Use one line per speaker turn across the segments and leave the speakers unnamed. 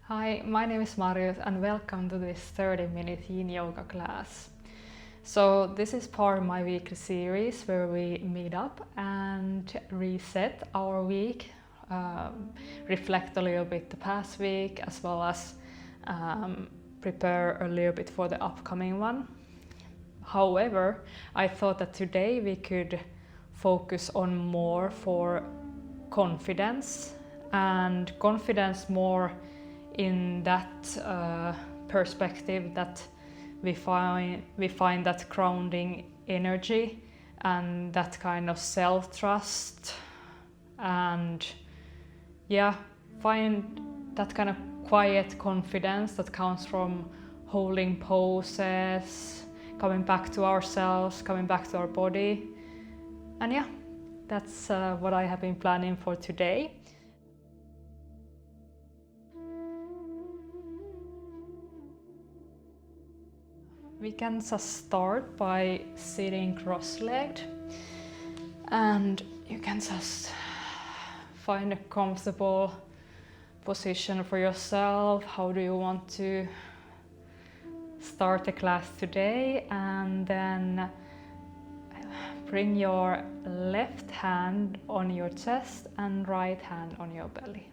Hi, my name is Marius and welcome to this 30-minute Yin Yoga class. So this is part of my weekly series where we meet up and reset our week, reflect a little bit the past week as well as prepare a little bit for the upcoming one. However, I thought that today we could focus on more for confidence and confidence more in that perspective that we find that grounding energy and that kind of self-trust, and find that kind of quiet confidence that comes from holding poses, coming back to ourselves, coming back to our body. And that's what I have been planning for today. We can just start by sitting cross-legged, and you can just find a comfortable position for yourself. How do you want to start the class today? And then bring your left hand on your chest and right hand on your belly.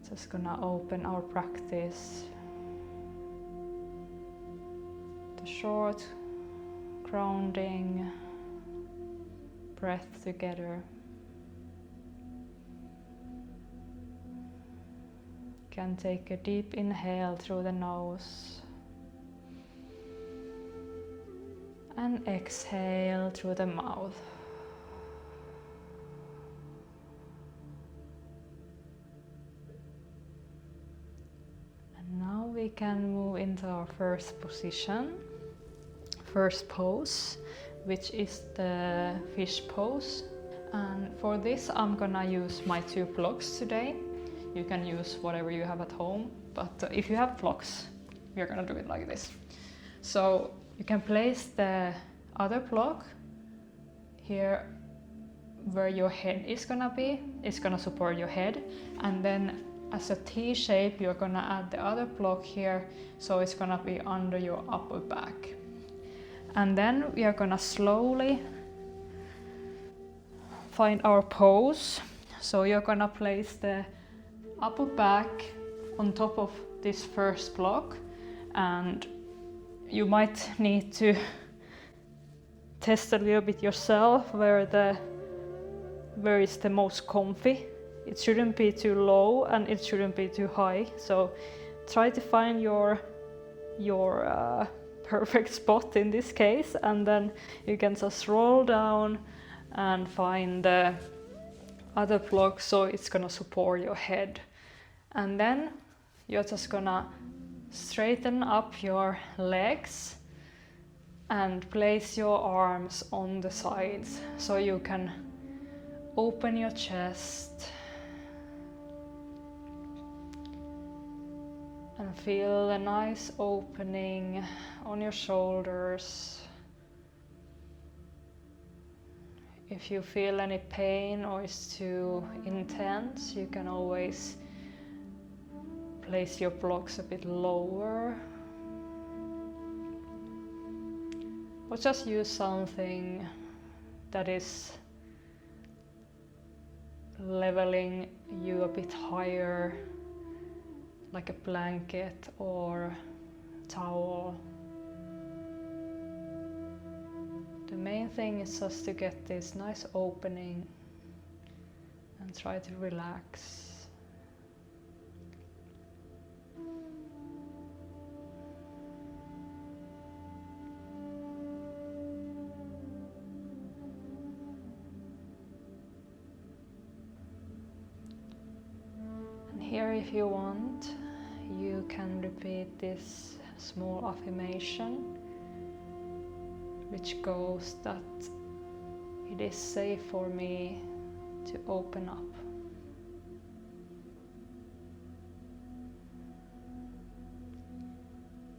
Just gonna open our practice to short grounding breath together. You can take a deep inhale through the nose and exhale through the mouth. We can move into our first pose, which is the fish pose. And for this I'm gonna use my 2 blocks today. You can use whatever you have at home, but if you have blocks, we're gonna do it like this. So you can place the other block here where your head is gonna be. It's gonna support your head, and then as a T shape, you're gonna add the other block here, so it's gonna be under your upper back. And then we are gonna slowly find our pose. So you're gonna place the upper back on top of this first block, and you might need to test a little bit yourself where is the most comfy. It shouldn't be too low and it shouldn't be too high. So try to find your perfect spot in this case, and then you can just roll down and find the other block so it's gonna support your head. And then you're just gonna straighten up your legs and place your arms on the sides so you can open your chest and feel a nice opening on your shoulders. If you feel any pain or it's too intense, you can always place your blocks a bit lower. Or just use something that is leveling you a bit higher, like a blanket or towel. The main thing is just to get this nice opening and try to relax. And here, if you want, you can repeat this small affirmation, which goes that it is safe for me to open up.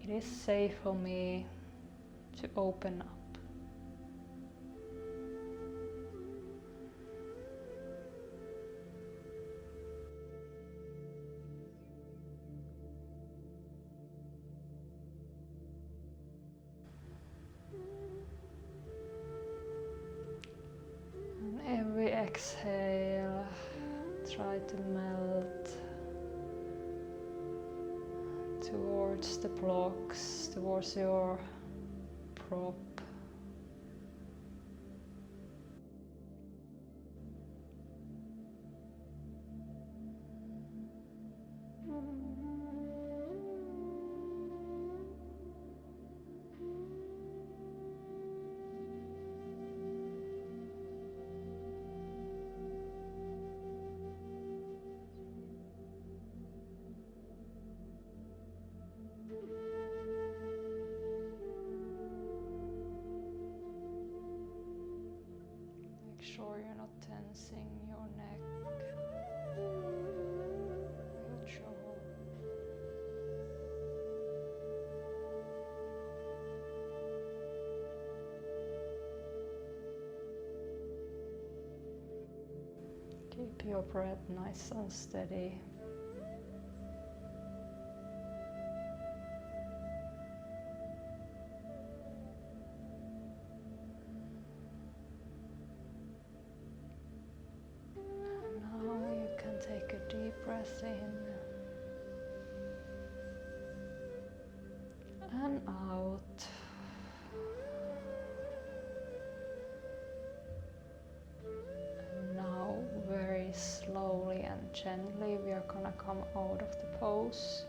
It is safe for me to open up. exhale, try to melt towards the blocks, towards your prop. Make sure you're not tensing your neck, your jaw. Keep your breath nice and steady. Take a deep breath in and out. And now, very slowly and gently, we are gonna come out of the pose.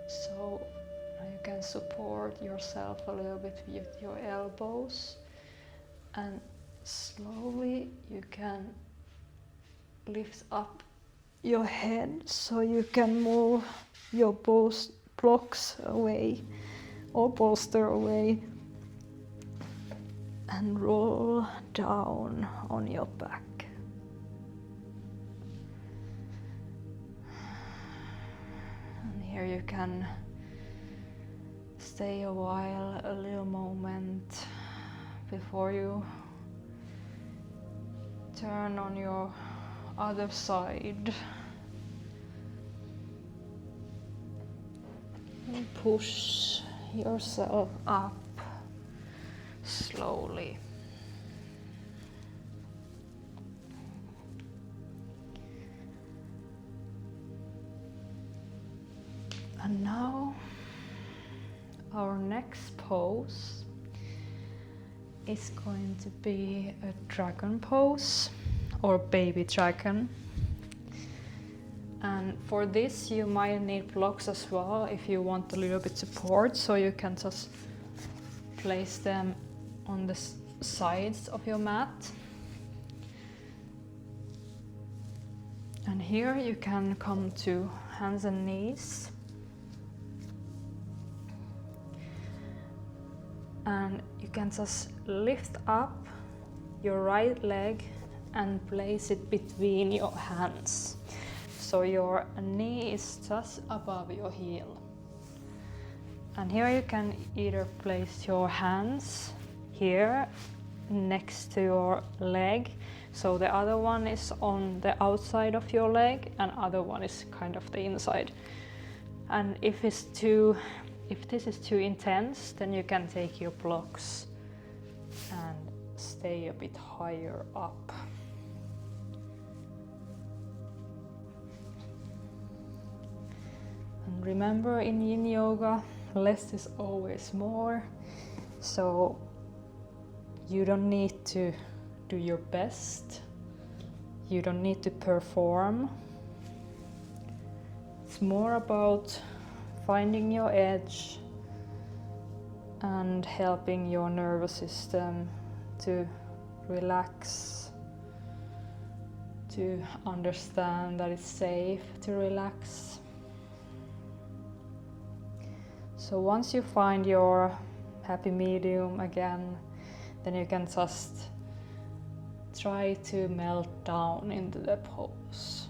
So now you can support yourself a little bit with your elbows, and slowly you can lift up your head so you can move your blocks away or bolster away and roll down on your back. And here you can stay a while, a little moment before you turn on your other side and push yourself up slowly. And now our next pose is going to be a dragon pose, or baby dragon. And for this you might need blocks as well if you want a little bit support, so you can just place them on the sides of your mat. And here you can come to hands and knees. And you can just lift up your right leg and place it between your hands. So your knee is just above your heel. And here you can either place your hands here next to your leg. So the other one is on the outside of your leg and other one is kind of the inside. And if this is too intense, then you can take your blocks and stay a bit higher up. And remember, in Yin Yoga, less is always more. So you don't need to do your best. You don't need to perform. It's more about finding your edge and helping your nervous system to relax, to understand that it's safe to relax. So once you find your happy medium again, then you can just try to melt down into the pose.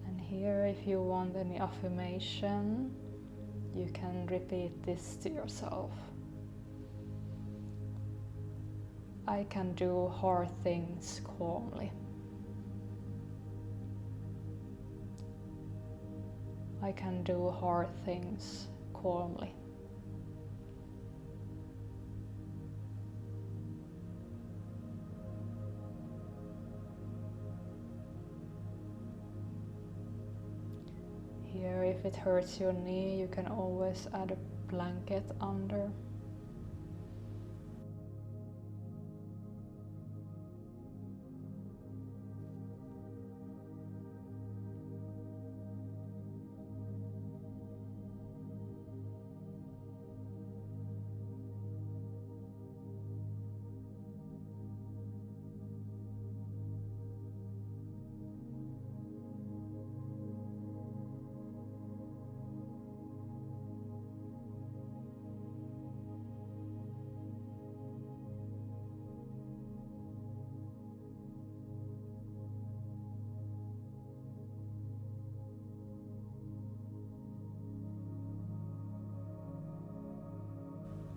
And here, if you want any affirmation, you can repeat this to yourself. I can do hard things calmly. I can do hard things calmly. Here, if it hurts your knee, you can always add a blanket under.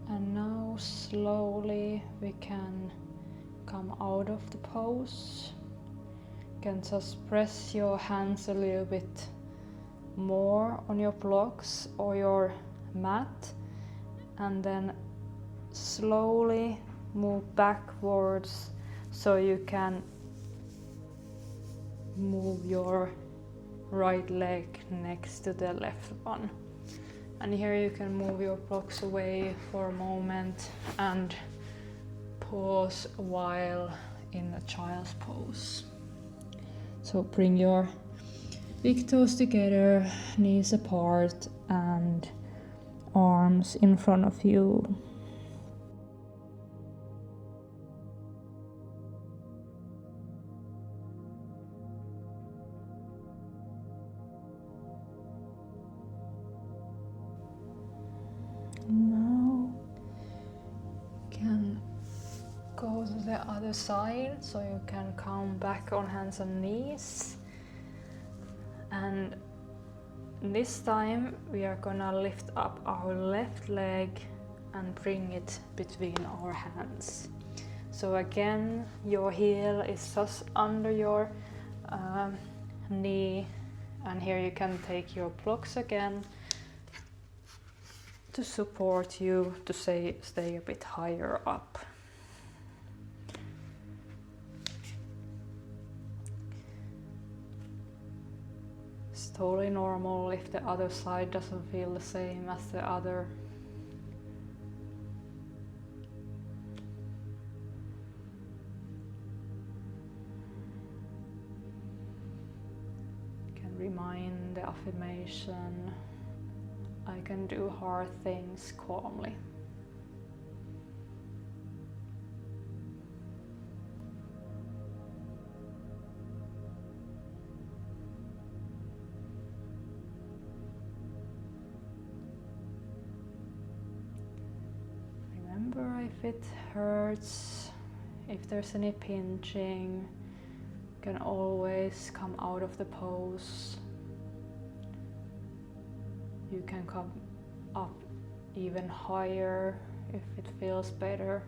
And now slowly we can come out of the pose. You can just press your hands a little bit more on your blocks or your mat, and then slowly move backwards so you can move your right leg next to the left one. And here you can move your blocks away for a moment and pause a while in a child's pose. So bring your big toes together, knees apart, and arms in front of you. Now you can go to the other side, so you can come back on hands and knees. And this time we are gonna lift up our left leg and bring it between our hands. So again, your heel is just under your knee, and here you can take your blocks again to support you to stay a bit higher up. It's totally normal if the other side doesn't feel the same as the other. You can remind the affirmation, I can do hard things calmly. Remember, if it hurts, if there's any pinching, you can always come out of the pose. You can come up even higher if it feels better.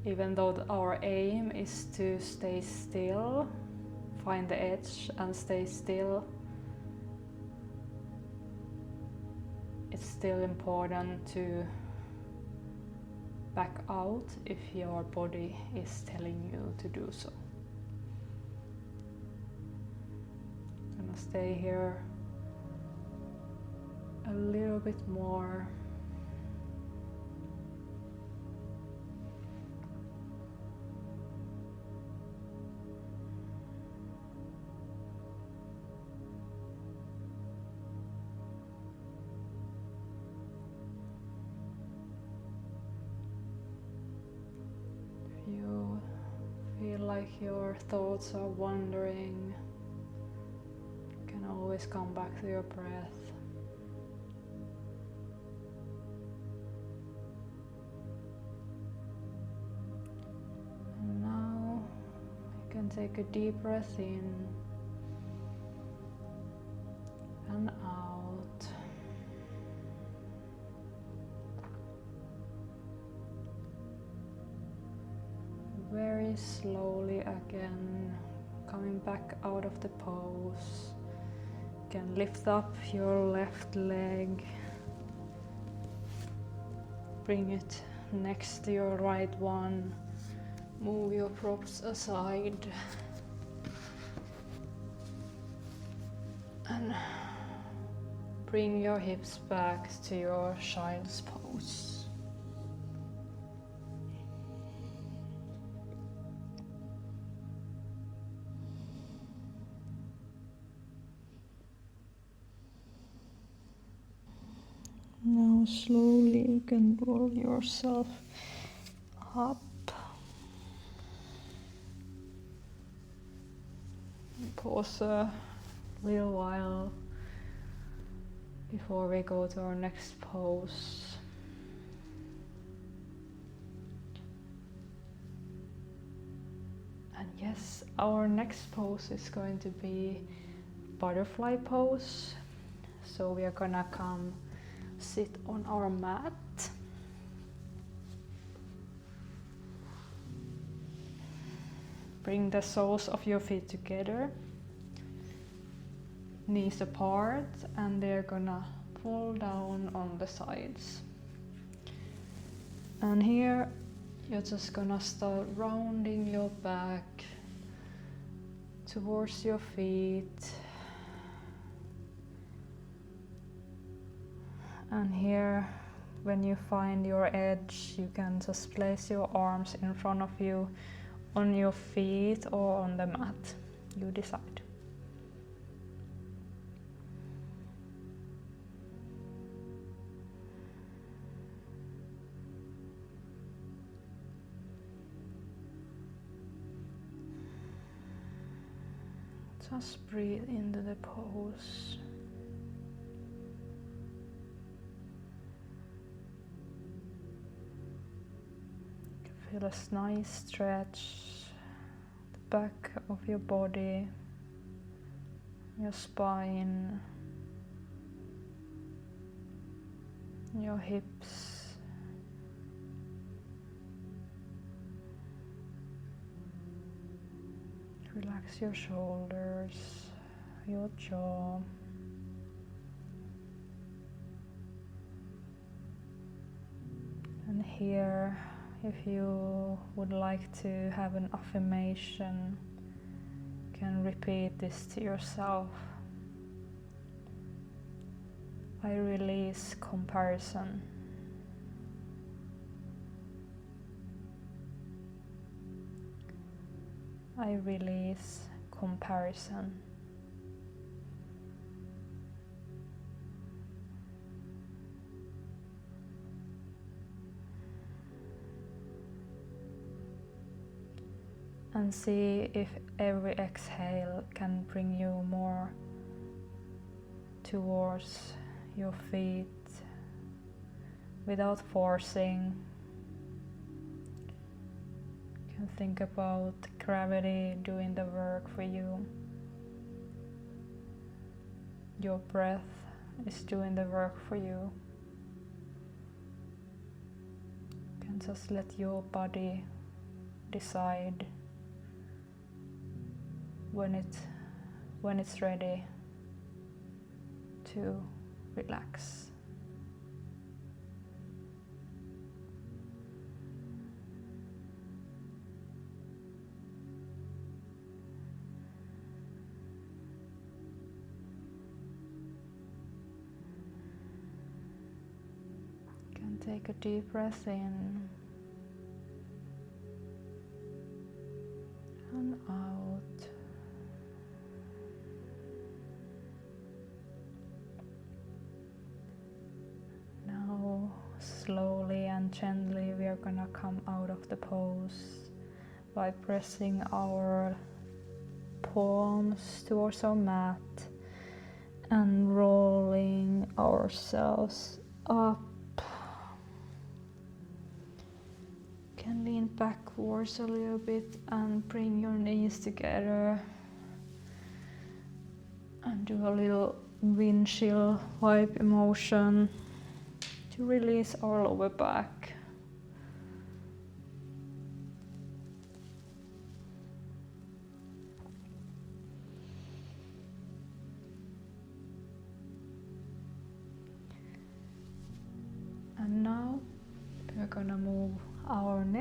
Even though our aim is to stay still, find the edge and stay still, it's still important to back out if your body is telling you to do so. Stay here a little bit more. If you feel like your thoughts are wandering, always come back to your breath. And now you can take a deep breath in and out. Very slowly again, coming back out of the pose. You can lift up your left leg, bring it next to your right one, move your props aside, and bring your hips back to your child's pose. Now slowly you can roll yourself up. Pause a little while before we go to our next pose. And yes, our next pose is going to be butterfly pose. So we are gonna come sit on our mat. Bring the soles of your feet together, knees apart, and they're gonna fall down on the sides. And here you're just gonna start rounding your back towards your feet. And here, when you find your edge, you can just place your arms in front of you on your feet or on the mat. You decide. Just breathe into the pose. Feel a nice stretch, the back of your body, your spine, your hips. Relax your shoulders, your jaw. And here, if you would like to have an affirmation, you can repeat this to yourself. I release comparison. I release comparison. And see if every exhale can bring you more towards your feet without forcing. You can think about gravity doing the work for you. Your breath is doing the work for you. You can just let your body decide when it's ready to relax. You can take a deep breath in and out. Now, slowly and gently, we are gonna come out of the pose by pressing our palms towards our mat and rolling ourselves up. You can lean backwards a little bit and bring your knees together and do a little windshield wipe motion to release our lower back.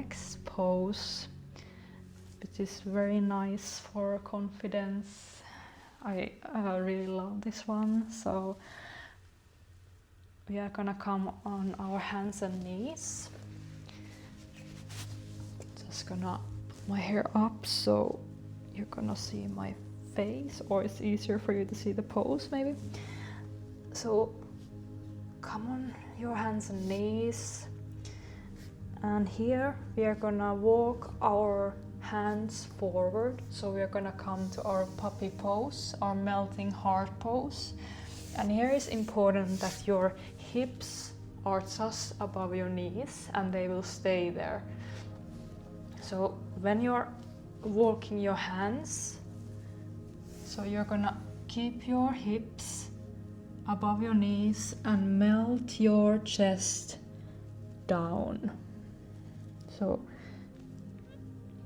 next pose, which is very nice for confidence. I really love this one. So we are gonna come on our hands and knees. Just gonna put my hair up so you're gonna see my face, or it's easier for you to see the pose maybe. So come on your hands and knees, and here we are gonna walk our hands forward. So we are gonna come to our puppy pose, our melting heart pose. And here is important that your hips are just above your knees and they will stay there. So when you're walking your hands, so you're gonna keep your hips above your knees and melt your chest down. So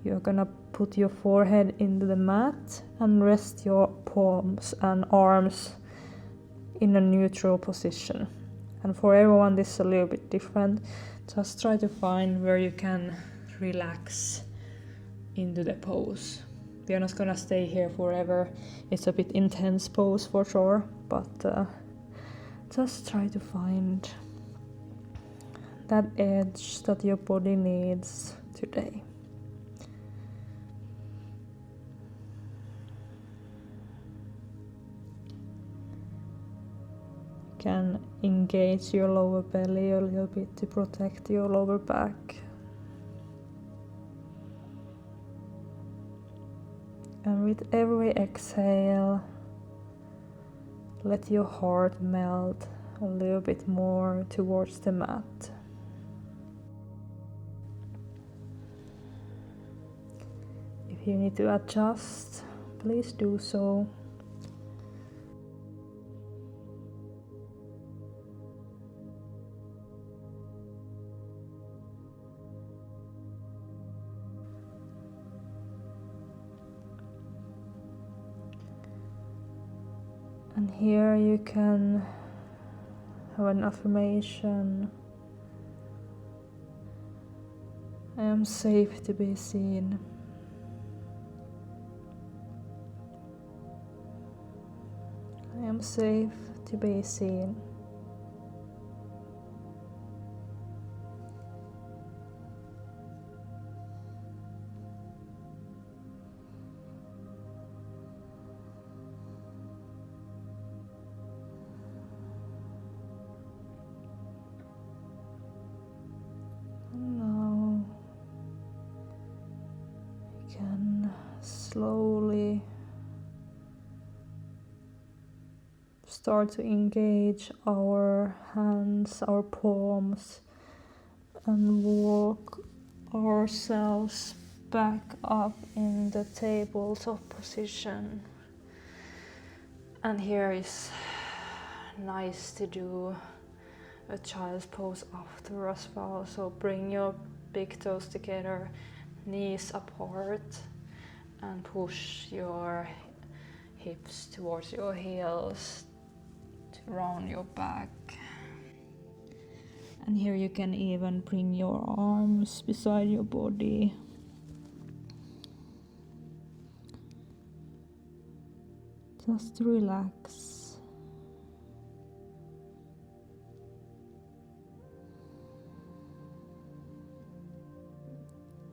you're gonna put your forehead into the mat and rest your palms and arms in a neutral position. And for everyone this is a little bit different. Just try to find where you can relax into the pose. We are not gonna stay here forever. It's a bit intense pose for sure, but just try to find that edge that your body needs today. Can engage your lower belly a little bit to protect your lower back. And with every exhale, let your heart melt a little bit more towards the mat. If you need to adjust, please do so. And here you can have an affirmation. I am safe to be seen. I am safe to be seen. Now we can slowly start to engage our hands, our palms, and walk ourselves back up in the tabletop position. And here is nice to do a child's pose after as well. So bring your big toes together, knees apart, and push your hips towards your heels to round your back. And here you can even bring your arms beside your body. Just relax.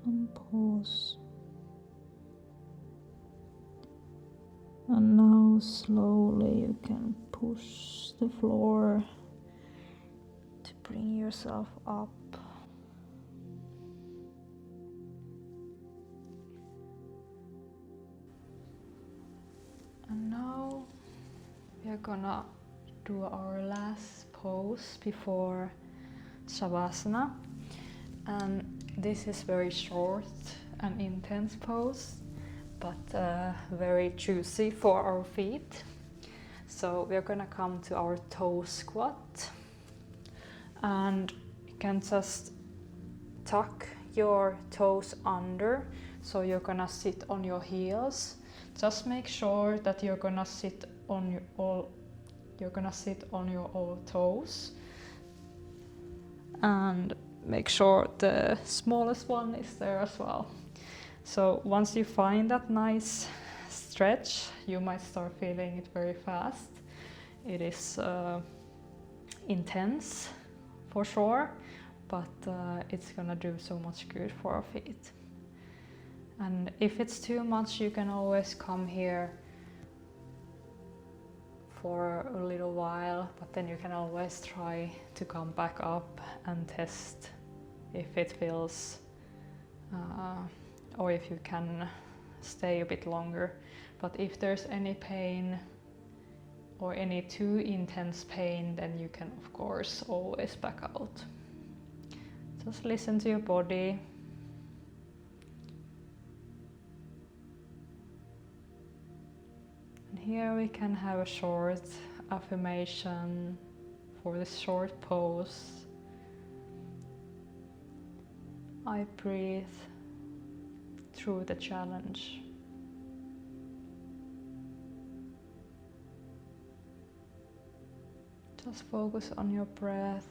And pause. And now slowly you can push the floor to bring yourself up. And now we are gonna do our last pose before Shavasana. And this is very short and intense pose, but very juicy for our feet. So we're gonna come to our toe squat, and you can just tuck your toes under, so you're gonna sit on your heels. Just make sure that you're gonna sit on your all toes, and make sure the smallest one is there as well. So once you find that nice stretch, you might start feeling it very fast. It is intense for sure, but it's gonna do so much good for our feet. And if it's too much, you can always come here for a little while, but then you can always try to come back up and test if it feels or if you can stay a bit longer. But if there's any pain or any too intense pain, then you can of course always back out. Just listen to your body. And here we can have a short affirmation for this short pose. I breathe through the challenge. Just focus on your breath.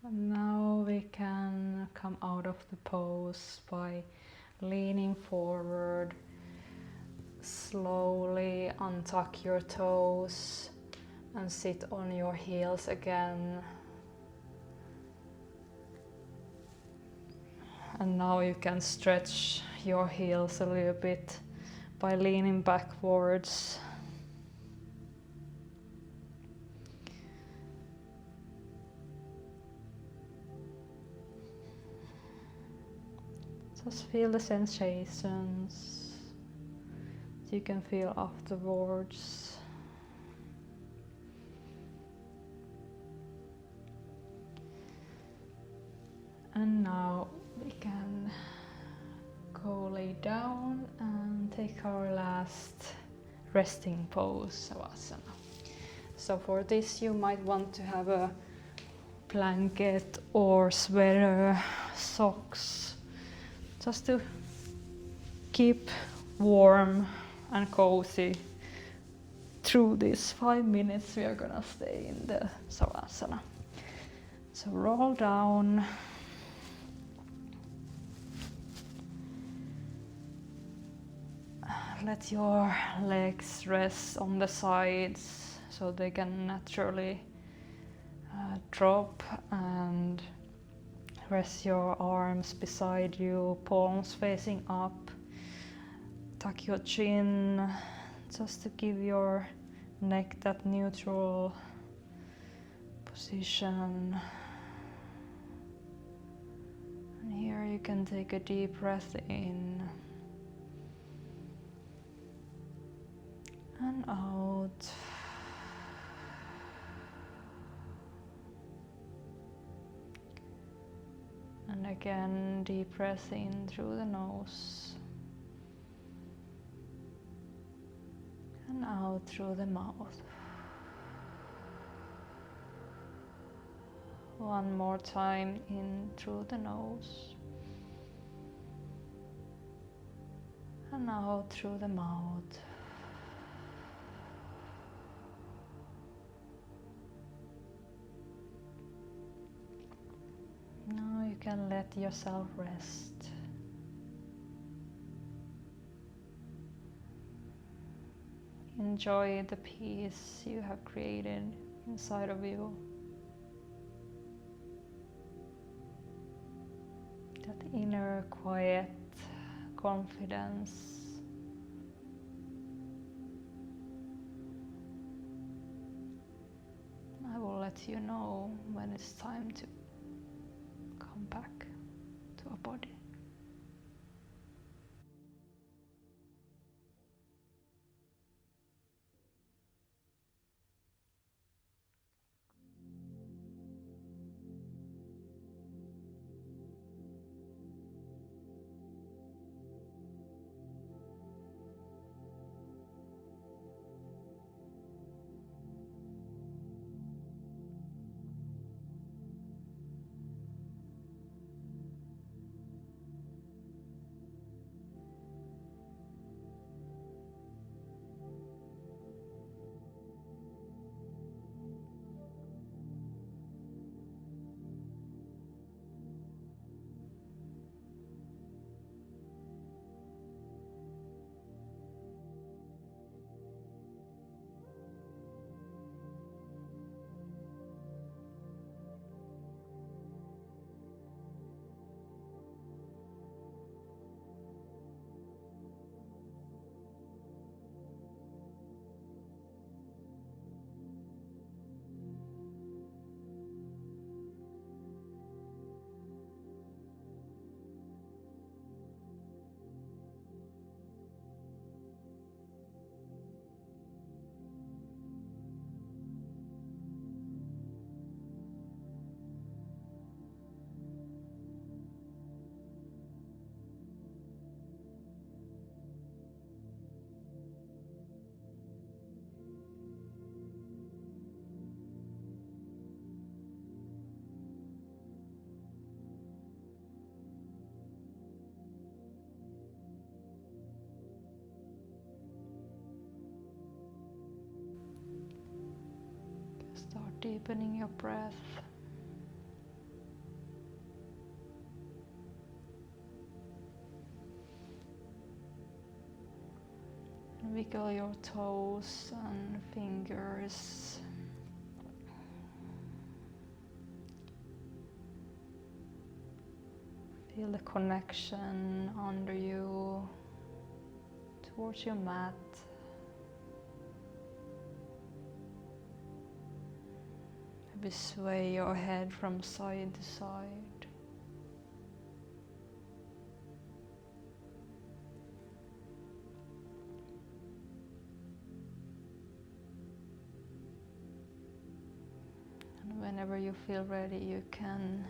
And now we can come out of the pose by leaning forward. Slowly untuck your toes and sit on your heels again. And now you can stretch your heels a little bit by leaning backwards. Just feel the sensations you can feel afterwards. And now we can go lay down and take our last resting pose, Shavasana. So for this you might want to have a blanket or sweater, socks, just to keep warm and cozy through these 5 minutes we are gonna stay in the Shavasana. So roll down. Let your legs rest on the sides so they can naturally drop, and rest your arms beside you, palms facing up. Tuck your chin just to give your neck that neutral position. And here you can take a deep breath in and out. And again, deep breath in through the nose and out through the mouth. One more time, in through the nose and out through the mouth. Now you can let yourself rest. Enjoy the peace you have created inside of you. That inner quiet confidence. I will let you know when it's time to come back to our body. deepening your breath. Wiggle your toes and fingers. Feel the connection under you towards your mat. Maybe sway your head from side to side. And whenever you feel ready, you can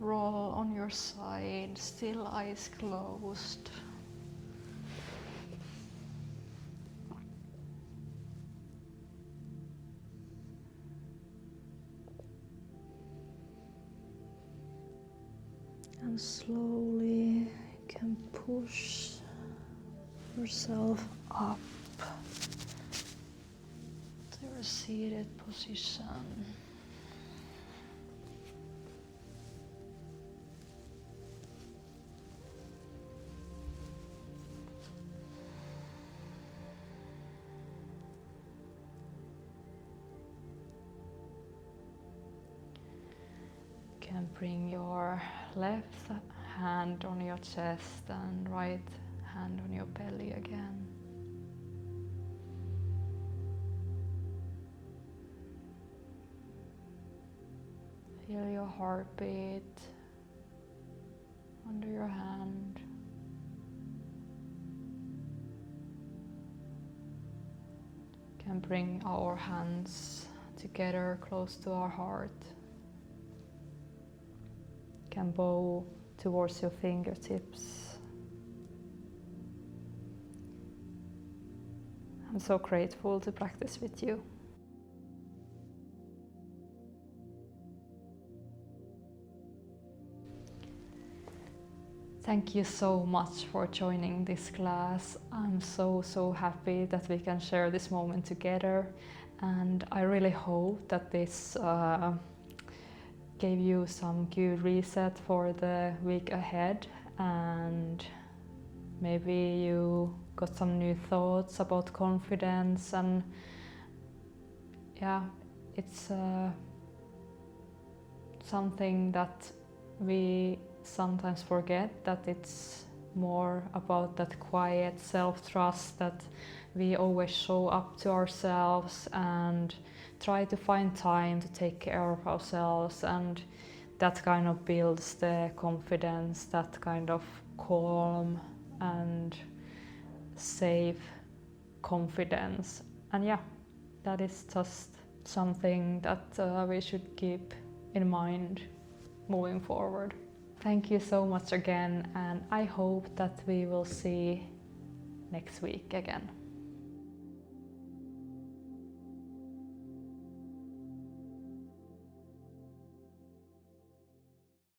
roll on your side, still eyes closed. And slowly you can push yourself up to your seated position. You can bring your left hand on your chest and right hand on your belly again. Feel your heartbeat under your hand. You can bring our hands together close to our heart. Can bow towards your fingertips. I'm so grateful to practice with you. Thank you so much for joining this class. I'm so happy that we can share this moment together, and I really hope that this gave you some good reset for the week ahead, and maybe you got some new thoughts about confidence. And yeah, it's something that we sometimes forget, that it's more about that quiet self-trust, that we always show up to ourselves and try to find time to take care of ourselves, and that kind of builds the confidence, that kind of calm and safe confidence. And yeah, that is just something that we should keep in mind moving forward. Thank you so much again, and I hope that we will see next week again.